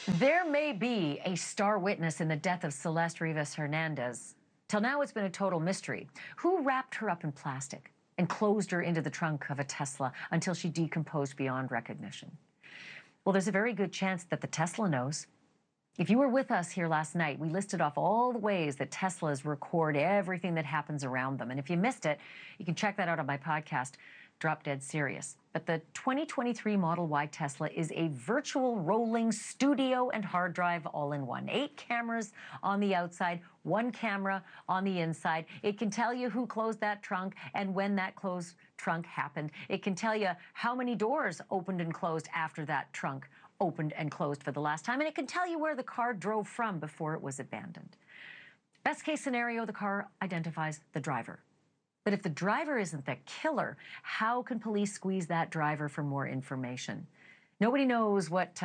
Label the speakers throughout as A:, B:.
A: There may be a star witness in the death of Celeste Rivas Hernandez. Till now, it's been a total mystery. Who wrapped her up in plastic and closed her into the trunk of a Tesla until she decomposed beyond recognition? Well, there's a very good chance that the Tesla knows. If you were with us here last night, we listed off all the ways that Teslas record everything that happens around them. And if you missed it, you can check that out on my podcast, Drop Dead Serious. But the 2023 Model Y Tesla is a virtual rolling studio and hard drive all-in-one. 8 cameras on the outside, 1 camera on the inside. It can tell you who closed that trunk and when that closed trunk happened. It can tell you how many doors opened and closed after that trunk opened and closed for the last time. And it can tell you where the car drove from before it was abandoned. Best case scenario, the car identifies the driver. But if the driver isn't the killer, how can police squeeze that driver for more information? Nobody knows what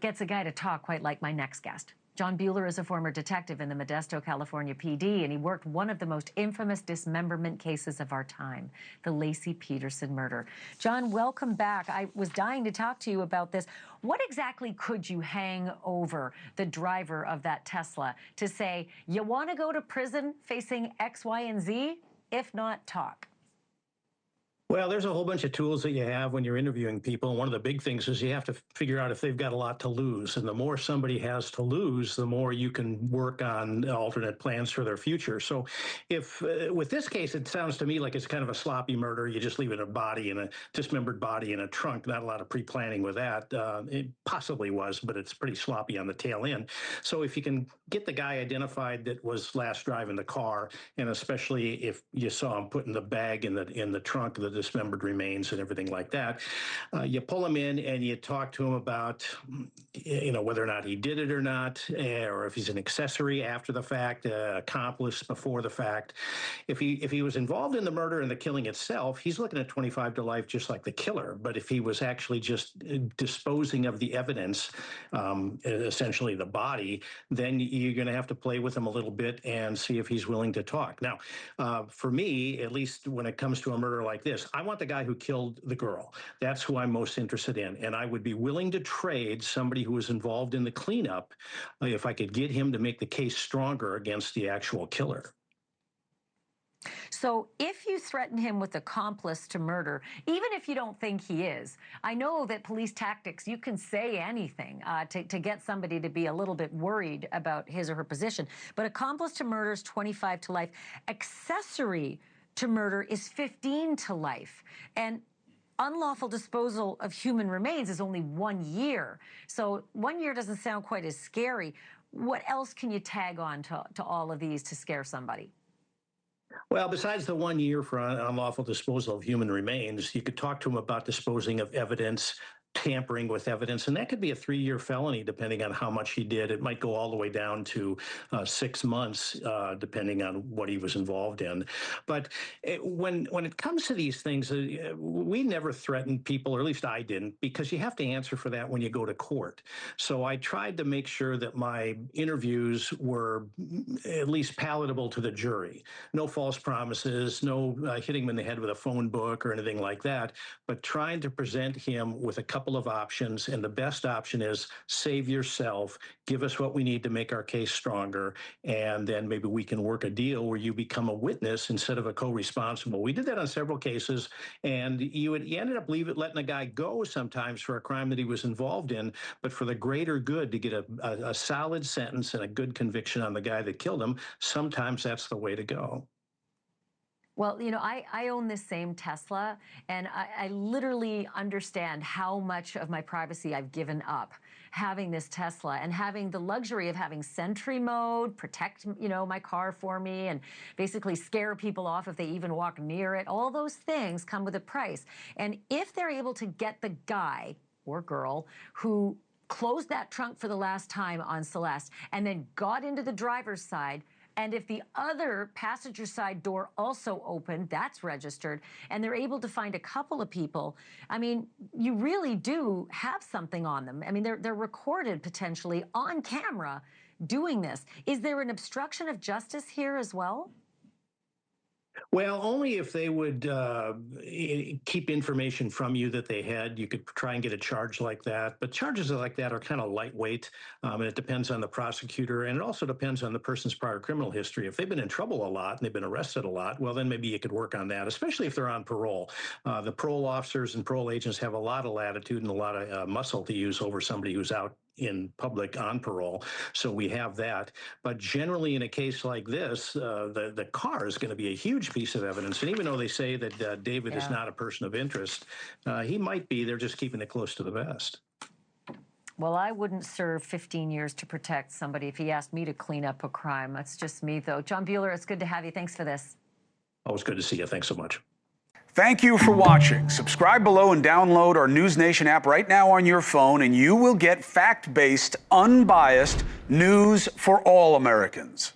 A: gets a guy to talk quite like my next guest. Jon Buehler is a former detective in the Modesto, California PD, and he worked one of the most infamous dismemberment cases of our time, the Laci Peterson murder. Jon, welcome back. I was dying to talk to you about this. What exactly could you hang over the driver of that Tesla to say, you want to go to prison facing X, Y, and Z? If not, talk.
B: Well, there's a whole bunch of tools that you have when you're interviewing people. And one of the big things is you have to figure out if they've got a lot to lose. And the more somebody has to lose, the more you can work on alternate plans for their future. So if with this case, it sounds to me like it's kind of a sloppy murder. You just leave it a body in a dismembered body in a trunk. Not a lot of pre-planning with that. It possibly was, but it's pretty sloppy on the tail end. So if you can get the guy identified that was last driving the car, and especially if you saw him putting the bag in the trunk of the dismembered remains and everything like that, you pull him in and you talk to him about, whether or not he did it or not, or if he's an accessory after the fact, accomplice before the fact. If he was involved in the murder and the killing itself, he's looking at 25 to life, just like the killer. But if he was actually just disposing of the evidence, essentially the body, then you're going to have to play with him a little bit and see if he's willing to talk. Now, for me, at least when it comes to a murder like this, I want the guy who killed the girl. That's who I'm most interested in. And I would be willing to trade somebody who was involved in the cleanup if I could get him to make the case stronger against the actual killer.
A: So if you threaten him with accomplice to murder, even if you don't think he is, I know that police tactics, you can say anything to get somebody to be a little bit worried about his or her position. But accomplice to murder is 25 to life. Accessory to murder is 15 to life. And unlawful disposal of human remains is only 1 year. So 1 year doesn't sound quite as scary. What else can you tag on to all of these to scare somebody?
B: Well, besides the 1 year for unlawful disposal of human remains, you could talk to them about disposing of evidence, tampering with evidence, and that could be a 3-year felony depending on how much he did. It might go all the way down to 6 months, depending on what he was involved in. But when it comes to these things, we never threatened people, or at least I didn't, because you have to answer for that when you go to court. So I tried to make sure that my interviews were at least palatable to the jury. No false promises, no hitting him in the head with a phone book or anything like that, but trying to present him with a couple of options, and the best option is save yourself, give us what we need to make our case stronger, and then maybe we can work a deal where you become a witness instead of a co-responsible. We did that on several cases, and you ended up letting a guy go sometimes for a crime that he was involved in, but for the greater good, to get a solid sentence and a good conviction on the guy that killed him, sometimes that's the way to go.
A: Well, I own this same Tesla, and I literally understand how much of my privacy I've given up having this Tesla and having the luxury of having Sentry mode, protect, my car for me, and basically scare people off if they even walk near it. All those things come with a price. And if they're able to get the guy or girl who closed that trunk for the last time on Celeste and then got into the driver's side, and if the other passenger side door also opened, that's registered, and they're able to find a couple of people, I mean, you really do have something on them. I mean, they're recorded potentially on camera doing this. Is there an obstruction of justice here as well?
B: Well, only if they would keep information from you that they had. You could try and get a charge like that. But charges like that are kind of lightweight, and it depends on the prosecutor, and it also depends on the person's prior criminal history. If they've been in trouble a lot and they've been arrested a lot, well, then maybe you could work on that, especially if they're on parole. The parole officers and parole agents have a lot of latitude and a lot of muscle to use over somebody who's out in public on parole. So we have that. But generally, in a case like this, the car is going to be a huge piece of evidence. And even though they say that David is not a person of interest, he might be. They're just keeping it close to the vest.
A: Well, I wouldn't serve 15 years to protect somebody if he asked me to clean up a crime. That's just me, though. Jon Buehler, it's good to have you. Thanks for this.
B: Always good to see you. Thanks so much.
C: Thank you for watching. Subscribe below and download our NewsNation app right now on your phone, and you will get fact-based, unbiased news for all Americans.